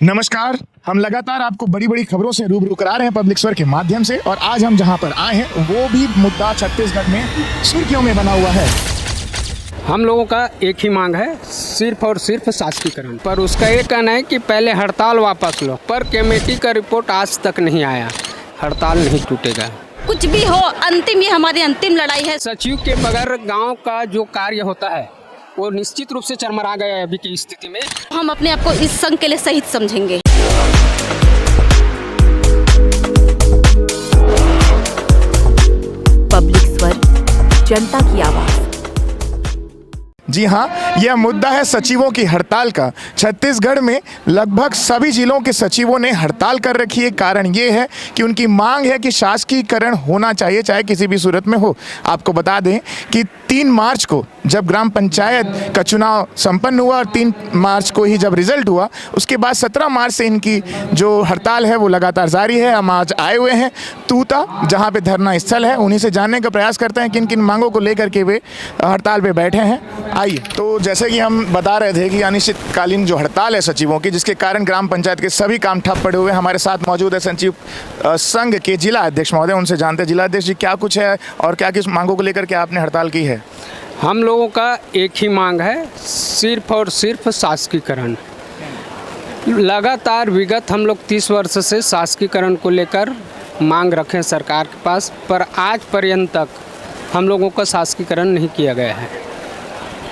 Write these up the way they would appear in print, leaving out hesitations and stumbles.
नमस्कार। हम लगातार आपको बड़ी बड़ी खबरों से रूबरू करा रहे हैं पब्लिक स्वर के माध्यम से, और आज हम जहां पर आए हैं वो भी मुद्दा छत्तीसगढ़ में सुर्खियों में बना हुआ है। हम लोगों का एक ही मांग है, सिर्फ और सिर्फ शासकीकरण। पर उसका ये कहना है कि पहले हड़ताल वापस लो, पर कमेटी का रिपोर्ट आज तक नहीं आया। हड़ताल नहीं टूटेगा, कुछ भी हो अंतिम, ये हमारी अंतिम लड़ाई है। सचिव के बगैर गांव का जो कार्य होता है वो निश्चित रूप से चरमरा गया है अभी की स्थिति में। हम अपने आप को इस संघ के लिए शहीद समझेंगे। पब्लिक स्वर, जनता की आवाज। जी हाँ, यह मुद्दा है सचिवों की हड़ताल का। छत्तीसगढ़ में लगभग सभी जिलों के सचिवों ने हड़ताल कर रखी है। कारण ये है कि उनकी मांग है कि शासकीकरण होना चाहिए, चाहे किसी भी सूरत में हो। आपको बता दें कि 3 मार्च को जब ग्राम पंचायत का चुनाव संपन्न हुआ और 3 मार्च को ही जब रिजल्ट हुआ, उसके बाद 17 मार्च से इनकी जो हड़ताल है वो लगातार जारी है। हम आज आए हुए हैं तूता, जहाँ पे धरना स्थल है, उन्हीं से जानने का प्रयास करते हैं किन किन मांगों को लेकर के वे हड़ताल पे बैठे हैं। आइए, तो जैसे कि हम बता रहे थे कि अनिश्चितकालीन जो हड़ताल है सचिवों की, जिसके कारण ग्राम पंचायत के सभी काम ठप पड़े हुए हैं। हमारे साथ मौजूद है सचिव संघ के जिला अध्यक्ष महोदय, उनसे जानते हैं। जिला अध्यक्ष जी, क्या कुछ है और क्या किस मांगों को लेकर के आपने हड़ताल की है? हम लोगों का एक ही मांग है, सिर्फ और सिर्फ शासकीकरण। लगातार विगत हम लोग 30 वर्ष से शासकीकरण को लेकर मांग रखें सरकार के पास, पर आज पर्यंत तक हम लोगों का शासकीकरण नहीं किया गया है।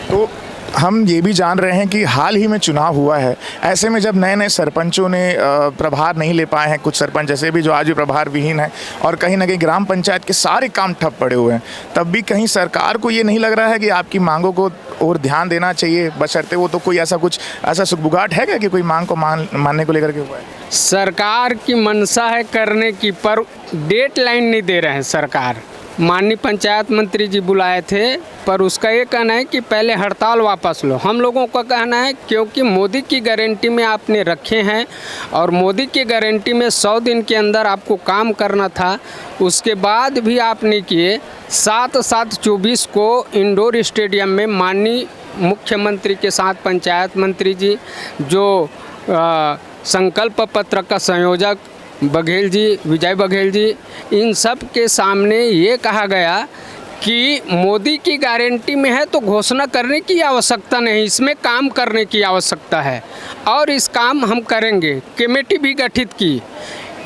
तो हम ये भी जान रहे हैं कि हाल ही में चुनाव हुआ है। ऐसे में जब नए नए सरपंचों ने प्रभार नहीं ले पाए हैं, कुछ सरपंच ऐसे भी जो आज भी प्रभार विहीन है, और कहीं ना कहीं ग्राम पंचायत के सारे काम ठप पड़े हुए हैं, तब भी कहीं सरकार को ये नहीं लग रहा है कि आपकी मांगों को और ध्यान देना चाहिए, बशर्ते वो तो कोई ऐसा सुगबुगाहट है क्या कि कोई मांग को मानने को लेकर के हुआ है? सरकार की मंशा है करने की, पर डेट लाइन नहीं दे रहे हैं सरकार। माननीय पंचायत मंत्री जी बुलाए थे, पर उसका ये कहना है कि पहले हड़ताल वापस लो। हम लोगों का कहना है क्योंकि मोदी की गारंटी में आपने रखे हैं, और मोदी की गारंटी में 100 दिन के अंदर आपको काम करना था, उसके बाद भी आप नहीं किए। 7/7/24 को इंडोर स्टेडियम में माननीय मुख्यमंत्री के साथ पंचायत मंत्री जी, जो संकल्प पत्र का संयोजक बघेल जी, विजय बघेल जी, इन सब के सामने ये कहा गया कि मोदी की गारंटी में है तो घोषणा करने की आवश्यकता नहीं, इसमें काम करने की आवश्यकता है, और इस काम हम करेंगे। कमेटी भी गठित की,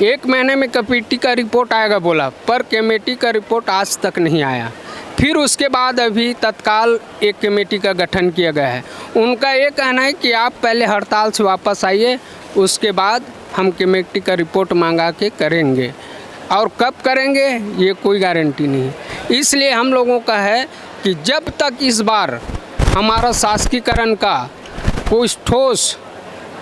1 महीने में कमेटी का रिपोर्ट आएगा बोला, पर कमेटी का रिपोर्ट आज तक नहीं आया। फिर उसके बाद अभी तत्काल एक कमेटी का गठन किया गया है। उनका ये कहना है कि आप पहले हड़ताल से वापस आइए, उसके बाद हम कमेटी का रिपोर्ट मांगा के करेंगे, और कब करेंगे ये कोई गारंटी नहीं। इसलिए हम लोगों का है कि जब तक इस बार हमारा शासकीकरण का कोई ठोस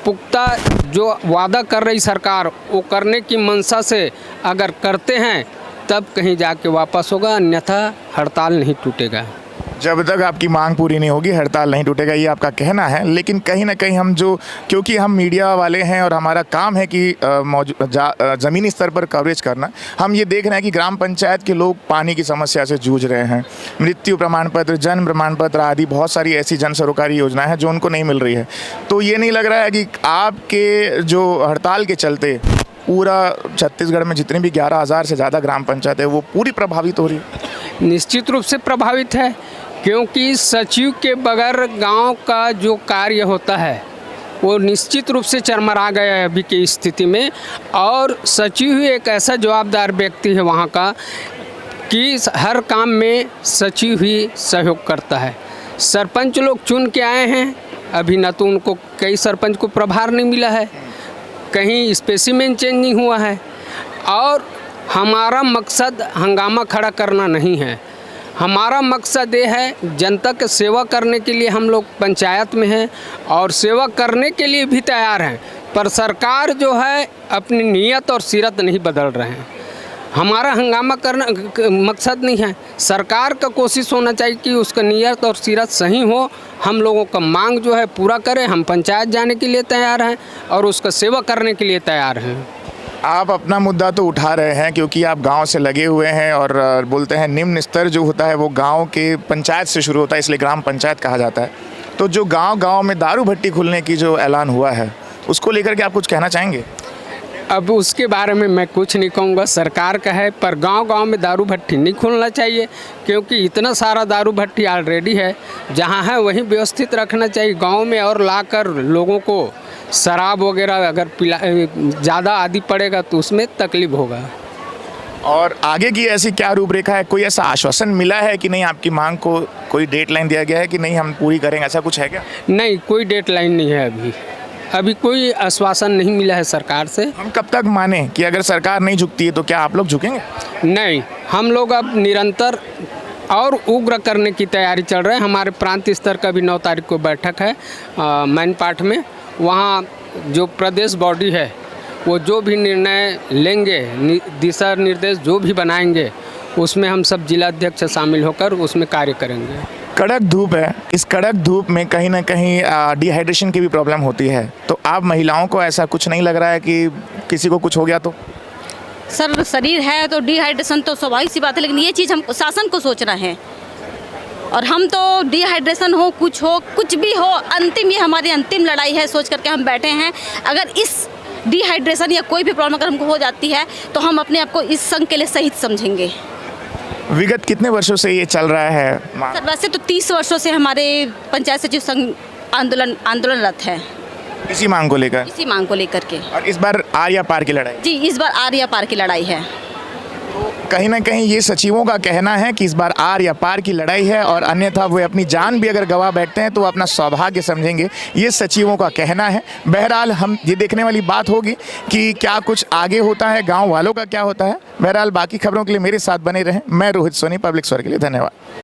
पुख्ता जो वादा कर रही सरकार, वो करने की मंशा से अगर करते हैं तब कहीं जाके वापस होगा, अन्यथा हड़ताल नहीं टूटेगा। जब तक आपकी मांग पूरी नहीं होगी हड़ताल नहीं टूटेगा, ये आपका कहना है। लेकिन कहीं ना कहीं क्योंकि हम मीडिया वाले हैं और हमारा काम है कि ज़मीनी स्तर पर कवरेज करना, हम ये देख रहे हैं कि ग्राम पंचायत के लोग पानी की समस्या से जूझ रहे हैं। मृत्यु प्रमाण पत्र, जन्म प्रमाण पत्र आदि बहुत सारी ऐसी जन सरोकारी योजनाएं हैं जो उनको नहीं मिल रही है। तो ये नहीं लग रहा है कि आपके जो हड़ताल के चलते पूरा छत्तीसगढ़ में जितनी भी 11,000 से ज़्यादा ग्राम पंचायत है वो पूरी प्रभावित हो रही है? निश्चित रूप से प्रभावित है, क्योंकि सचिव के बगैर गांव का जो कार्य होता है वो निश्चित रूप से चरमरा गया है अभी की स्थिति में। और सचिव ही एक ऐसा जवाबदार व्यक्ति है वहाँ का कि हर काम में सचिव ही सहयोग करता है। सरपंच लोग चुन के आए हैं, अभी न तो उनको, कई सरपंच को प्रभार नहीं मिला है, कहीं स्पेसिमेन चेंज नहीं हुआ है। और हमारा मकसद हंगामा खड़ा करना नहीं है, हमारा मकसद ये है जनता की सेवा करने के लिए हम लोग पंचायत में हैं और सेवा करने के लिए भी तैयार हैं, पर सरकार जो है अपनी नीयत और सीरत नहीं बदल रहे हैं। हमारा हंगामा करना मकसद नहीं है, सरकार का कोशिश होना चाहिए कि उसका नीयत और सीरत सही हो, हम लोगों का मांग जो है पूरा करें। हम पंचायत जाने के लिए तैयार हैं और उसका सेवा करने के लिए तैयार हैं। आप अपना मुद्दा तो उठा रहे हैं क्योंकि आप गांव से लगे हुए हैं, और बोलते हैं निम्न स्तर जो होता है वो गांव के पंचायत से शुरू होता है, इसलिए ग्राम पंचायत कहा जाता है। तो जो गांव-गांव में दारू भट्टी खुलने की जो ऐलान हुआ है, उसको लेकर के आप कुछ कहना चाहेंगे? अब उसके बारे में मैं कुछ नहीं कहूँगा, सरकार का है, पर गांव-गांव में दारू भट्टी नहीं खोलना चाहिए, क्योंकि इतना सारा दारू भट्टी ऑलरेडी है। जहां है वहीं व्यवस्थित रखना चाहिए गांव में, और लाकर लोगों को शराब वगैरह अगर पिला ज़्यादा आदि पड़ेगा तो उसमें तकलीफ होगा। और आगे की ऐसी क्या रूपरेखा है? कोई ऐसा आश्वासन मिला है कि नहीं, आपकी मांग को कोई डेडलाइन दिया गया है कि नहीं हम पूरी करेंगे, ऐसा कुछ है क्या? नहीं, कोई डेडलाइन नहीं है अभी कोई आश्वासन नहीं मिला है सरकार से। हम कब तक माने कि अगर सरकार नहीं झुकती है तो क्या आप लोग झुकेंगे? नहीं, हम लोग अब निरंतर और उग्र करने की तैयारी चल रहे हैं। हमारे प्रांत स्तर का भी 9 तारीख को बैठक है मैनपाट में। वहाँ जो प्रदेश बॉडी है वो जो भी निर्णय लेंगे, दिशा निर्देश जो भी बनाएंगे, उसमें हम सब जिलाध्यक्ष शामिल होकर उसमें कार्य करेंगे। कड़क धूप है, इस कड़क धूप में कहीं ना कहीं डिहाइड्रेशन की भी प्रॉब्लम होती है, तो आप महिलाओं को ऐसा कुछ नहीं लग रहा है कि किसी को कुछ हो गया तो? सर शरीर है तो डिहाइड्रेशन तो स्वाभाविक सी बात है, लेकिन ये चीज़ हम शासन को सोचना है। और हम तो डिहाइड्रेशन हो कुछ भी हो, अंतिम ये हमारी अंतिम लड़ाई है सोच करके हम बैठे हैं। अगर इस डिहाइड्रेशन या कोई भी प्रॉब्लम अगर हमको हो जाती है तो हम अपने आप को इस संघ के लिए शहीद समझेंगे। विगत कितने वर्षों से ये चल रहा है? सर वैसे तो 30 वर्षों से हमारे पंचायत सचिव संघ आंदोलनरत है इसी मांग को लेकर, इसी मांग को लेकर के। और इस बार आर या पार की लड़ाई? जी, इस बार आर या पार की लड़ाई है। कहीं ना कहीं ये सचिवों का कहना है कि इस बार आर या पार की लड़ाई है, और अन्यथा वे अपनी जान भी अगर गवा बैठते हैं तो वो अपना सौभाग्य समझेंगे, ये सचिवों का कहना है। बहरहाल हम ये देखने वाली बात होगी कि क्या कुछ आगे होता है, गांव वालों का क्या होता है। बहरहाल बाकी खबरों के लिए मेरे साथ बने रहें। मैं रोहित सोनी, पब्लिक स्वर के लिए धन्यवाद।